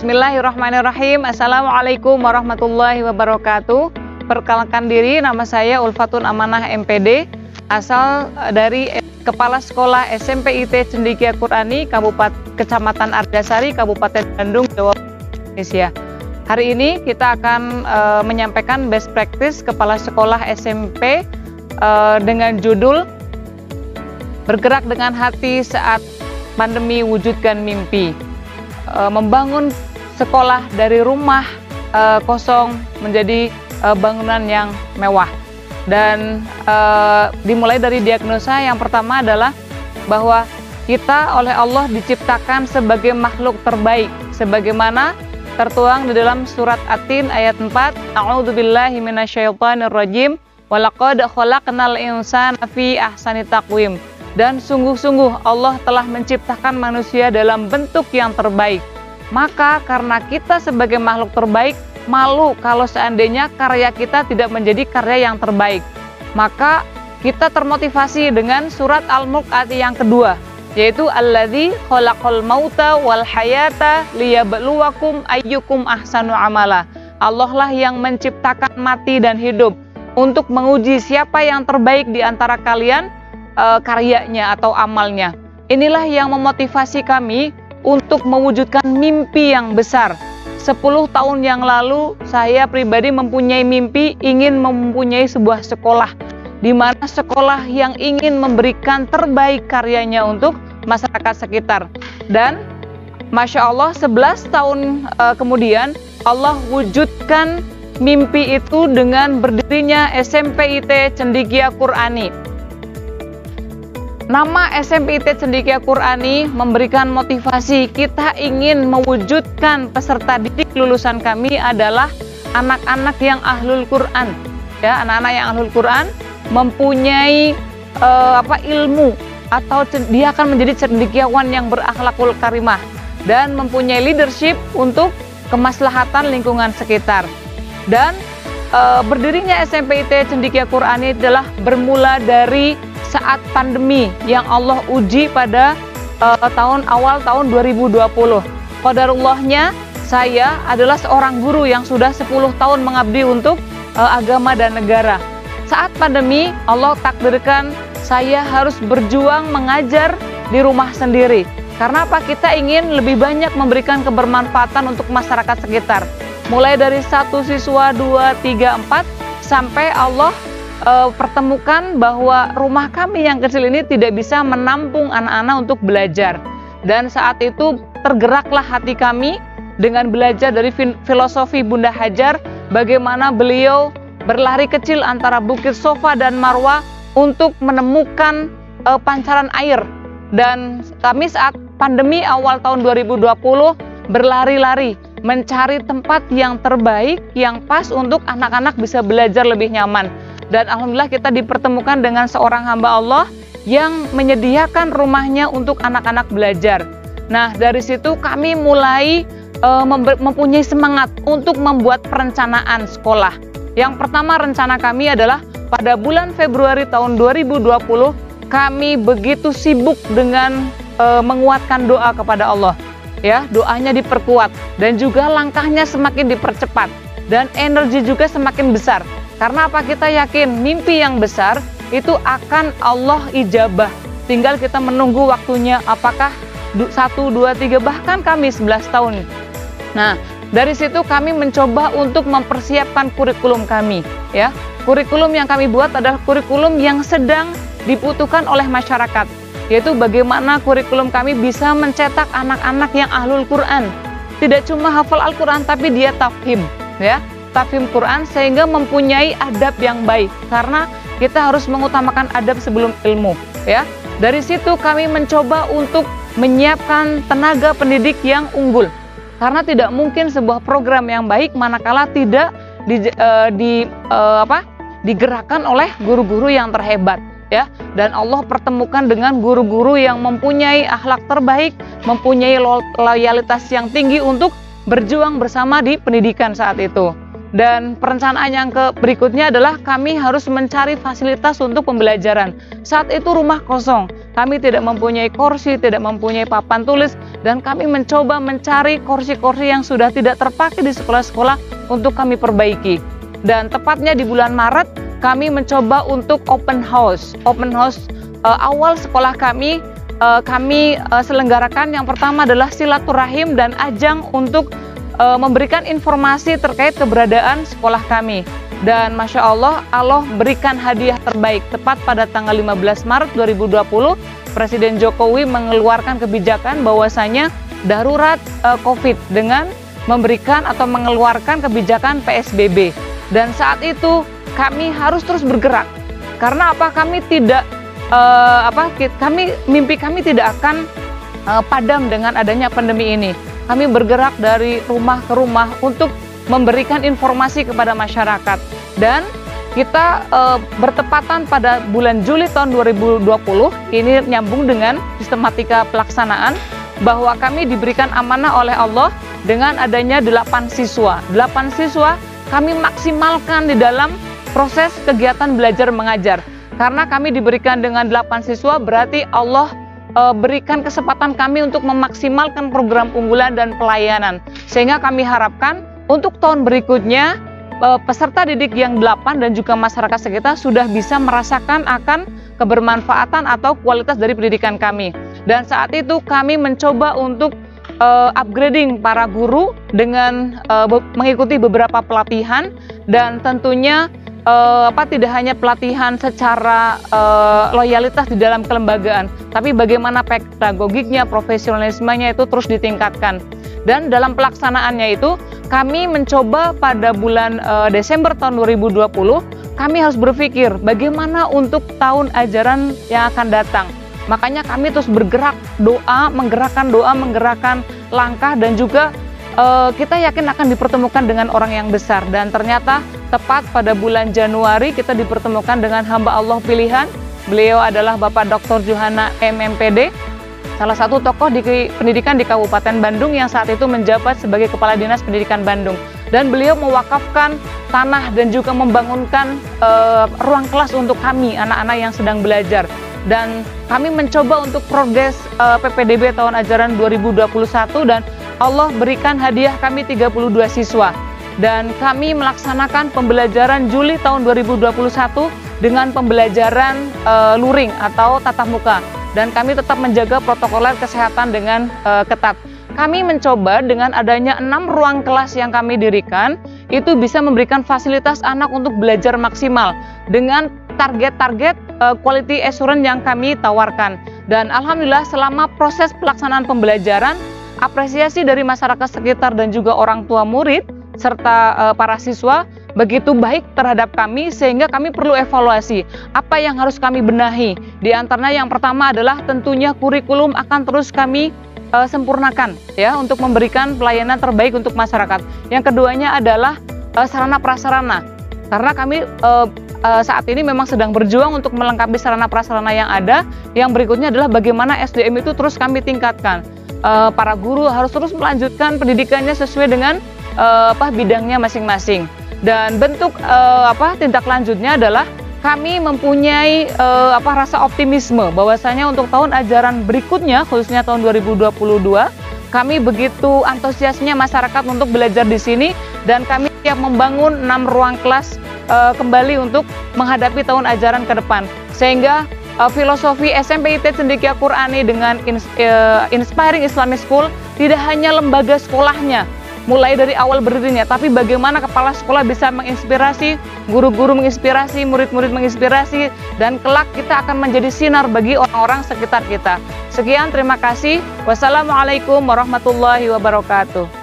Bismillahirrahmanirrahim. Assalamualaikum warahmatullahi wabarakatuh. Perkenalkan diri, nama saya Ulfatun Amanah MPD, asal dari Kepala Sekolah SMP IT Cendekia Qur'ani, Kecamatan Arjasari, Kabupaten Bandung, Jawa Barat, Indonesia. Hari ini kita akan menyampaikan best practice Kepala Sekolah SMP dengan judul Bergerak dengan Hati Saat Pandemi Wujudkan Mimpi. Membangun sekolah dari rumah kosong menjadi bangunan yang mewah. Dan dimulai dari diagnosa yang pertama adalah bahwa kita oleh Allah diciptakan sebagai makhluk terbaik, sebagaimana tertuang di dalam surat At-Tin ayat 4, A'udzubillahi minasyaitonirrajim, walaqad khalaqnal insana fi ahsani taqwim. Dan sungguh-sungguh Allah telah menciptakan manusia dalam bentuk yang terbaik. Maka karena kita sebagai makhluk terbaik, malu kalau seandainya karya kita tidak menjadi karya yang terbaik. Maka kita termotivasi dengan surat Al-Mulk ayat yang kedua, yaitu Alladzi khalaqal mauta wal hayata liyabluwakum ayyukum ahsanu amala. Allah lah yang menciptakan mati dan hidup untuk menguji siapa yang terbaik di antara kalian karyanya atau amalnya. Inilah yang memotivasi kami untuk mewujudkan mimpi yang besar. 10 tahun yang lalu saya pribadi mempunyai mimpi ingin mempunyai sebuah sekolah, di mana sekolah yang ingin memberikan terbaik karyanya untuk masyarakat sekitar. Dan Masya Allah 11 tahun kemudian Allah wujudkan mimpi itu dengan berdirinya SMP IT Cendekia Qur'ani. Nama SMP IT Cendekia Qur'ani memberikan motivasi kita ingin mewujudkan peserta didik lulusan kami adalah anak-anak yang ahlul Qur'an. Ya, anak-anak yang ahlul Qur'an mempunyai ilmu, atau dia akan menjadi cendekiawan yang berakhlakul karimah dan mempunyai leadership untuk kemaslahatan lingkungan sekitar. Dan berdirinya SMP IT Cendekia Qur'ani adalah bermula dari saat pandemi yang Allah uji pada awal tahun 2020. Qadarullahnya saya adalah seorang guru yang sudah 10 tahun mengabdi untuk agama dan negara. Saat pandemi Allah takdirkan saya harus berjuang mengajar di rumah sendiri. Karena apa? Kita ingin lebih banyak memberikan kebermanfaatan untuk masyarakat sekitar. Mulai dari 1 siswa, 2, 3, 4 sampai Allah pertemukan bahwa rumah kami yang kecil ini tidak bisa menampung anak-anak untuk belajar. Dan saat itu tergeraklah hati kami dengan belajar dari filosofi Bunda Hajar, bagaimana beliau berlari kecil antara Bukit Sofa dan Marwa untuk menemukan pancaran air. Dan kami saat pandemi awal tahun 2020 berlari-lari mencari tempat yang terbaik, yang pas untuk anak-anak bisa belajar lebih nyaman. Dan alhamdulillah kita dipertemukan dengan seorang hamba Allah yang menyediakan rumahnya untuk anak-anak belajar. Nah, dari situ kami mulai mempunyai semangat untuk membuat perencanaan sekolah. Yang pertama rencana kami adalah pada bulan Februari tahun 2020 kami begitu sibuk dengan menguatkan doa kepada Allah. Ya, doanya diperkuat dan juga langkahnya semakin dipercepat dan energi juga semakin besar. Karena apa? Kita yakin mimpi yang besar itu akan Allah ijabah. Tinggal kita menunggu waktunya, apakah 1, 2, 3, bahkan kami 11 tahun. Nah, dari situ kami mencoba untuk mempersiapkan kurikulum kami. Ya, kurikulum yang kami buat adalah kurikulum yang sedang dibutuhkan oleh masyarakat, yaitu bagaimana kurikulum kami bisa mencetak anak-anak yang ahlul Quran. Tidak cuma hafal Al-Quran, tapi dia tafhim, ya. Tafhim Quran sehingga mempunyai adab yang baik, karena kita harus mengutamakan adab sebelum ilmu, ya. Dari situ kami mencoba untuk menyiapkan tenaga pendidik yang unggul, karena tidak mungkin sebuah program yang baik manakala tidak digerakkan oleh guru-guru yang terhebat, ya. Dan Allah pertemukan dengan guru-guru yang mempunyai akhlak terbaik, mempunyai loyalitas yang tinggi untuk berjuang bersama di pendidikan saat itu. Dan perencanaan yang berikutnya adalah kami harus mencari fasilitas untuk pembelajaran. Saat itu rumah kosong, kami tidak mempunyai kursi, tidak mempunyai papan tulis, dan kami mencoba mencari kursi-kursi yang sudah tidak terpakai di sekolah-sekolah untuk kami perbaiki. Dan tepatnya di bulan Maret kami mencoba untuk open house. Awal sekolah kami selenggarakan yang pertama adalah silaturahim dan ajang untuk memberikan informasi terkait keberadaan sekolah kami. Dan Masya Allah, Allah berikan hadiah terbaik. Tepat pada tanggal 15 Maret 2020, Presiden Jokowi mengeluarkan kebijakan bahwasanya darurat COVID dengan memberikan atau mengeluarkan kebijakan PSBB. Dan saat itu kami harus terus bergerak. Karena apa? Kami tidak mimpi kami tidak akan padam dengan adanya pandemi ini. Kami bergerak dari rumah ke rumah untuk memberikan informasi kepada masyarakat. Dan kita bertepatan pada bulan Juli tahun 2020, ini nyambung dengan sistematika pelaksanaan, bahwa kami diberikan amanah oleh Allah dengan adanya 8 siswa. 8 siswa kami maksimalkan di dalam proses kegiatan belajar mengajar. Karena kami diberikan dengan 8 siswa, berarti Allah berikan kesempatan kami untuk memaksimalkan program unggulan dan pelayanan. Sehingga kami harapkan untuk tahun berikutnya, peserta didik yang 8 dan juga masyarakat sekitar sudah bisa merasakan akan kebermanfaatan atau kualitas dari pendidikan kami. Dan saat itu kami mencoba untuk upgrading para guru dengan mengikuti beberapa pelatihan, dan tentunya tidak hanya pelatihan secara loyalitas di dalam kelembagaan, tapi bagaimana pedagogiknya, profesionalismenya itu terus ditingkatkan. Dan dalam pelaksanaannya itu kami mencoba pada bulan Desember tahun 2020, kami harus berpikir bagaimana untuk tahun ajaran yang akan datang. Makanya kami terus bergerak, menggerakkan langkah, dan juga kita yakin akan dipertemukan dengan orang yang besar. Dan ternyata tepat pada bulan Januari kita dipertemukan dengan hamba Allah pilihan. Beliau adalah Bapak Dr. Juhana MMPD, salah satu tokoh di pendidikan di Kabupaten Bandung yang saat itu menjabat sebagai Kepala Dinas Pendidikan Bandung. Dan beliau mewakafkan tanah dan juga membangunkan ruang kelas untuk kami, anak-anak yang sedang belajar. Dan kami mencoba untuk progres PPDB tahun ajaran 2021, dan Allah berikan hadiah kami 32 siswa. Dan kami melaksanakan pembelajaran Juli tahun 2021 dengan pembelajaran luring atau tatap muka. Dan kami tetap menjaga protokoler kesehatan dengan ketat. Kami mencoba dengan adanya 6 ruang kelas yang kami dirikan, itu bisa memberikan fasilitas anak untuk belajar maksimal dengan target-target quality assurance yang kami tawarkan. Dan alhamdulillah selama proses pelaksanaan pembelajaran, apresiasi dari masyarakat sekitar dan juga orang tua murid serta para siswa begitu baik terhadap kami, sehingga kami perlu evaluasi apa yang harus kami benahi. Di antaranya yang pertama adalah tentunya kurikulum akan terus kami sempurnakan ya, untuk memberikan pelayanan terbaik untuk masyarakat. Yang keduanya adalah sarana prasarana, karena kami saat ini memang sedang berjuang untuk melengkapi sarana prasarana yang ada. Yang berikutnya adalah bagaimana SDM itu terus kami tingkatkan. Para guru harus terus melanjutkan pendidikannya sesuai dengan bidangnya masing-masing. Dan bentuk tindak lanjutnya adalah kami mempunyai rasa optimisme bahwasanya untuk tahun ajaran berikutnya, khususnya tahun 2022, kami begitu antusiasnya masyarakat untuk belajar di sini, dan kami siap membangun 6 ruang kelas kembali untuk menghadapi tahun ajaran ke depan. Sehingga filosofi SMP IT Cendekia Qur'ani dengan Inspiring Islamic School tidak hanya lembaga sekolahnya mulai dari awal berdirinya, tapi bagaimana kepala sekolah bisa menginspirasi, guru-guru menginspirasi, murid-murid menginspirasi, dan kelak kita akan menjadi sinar bagi orang-orang sekitar kita. Sekian, terima kasih. Wassalamualaikum warahmatullahi wabarakatuh.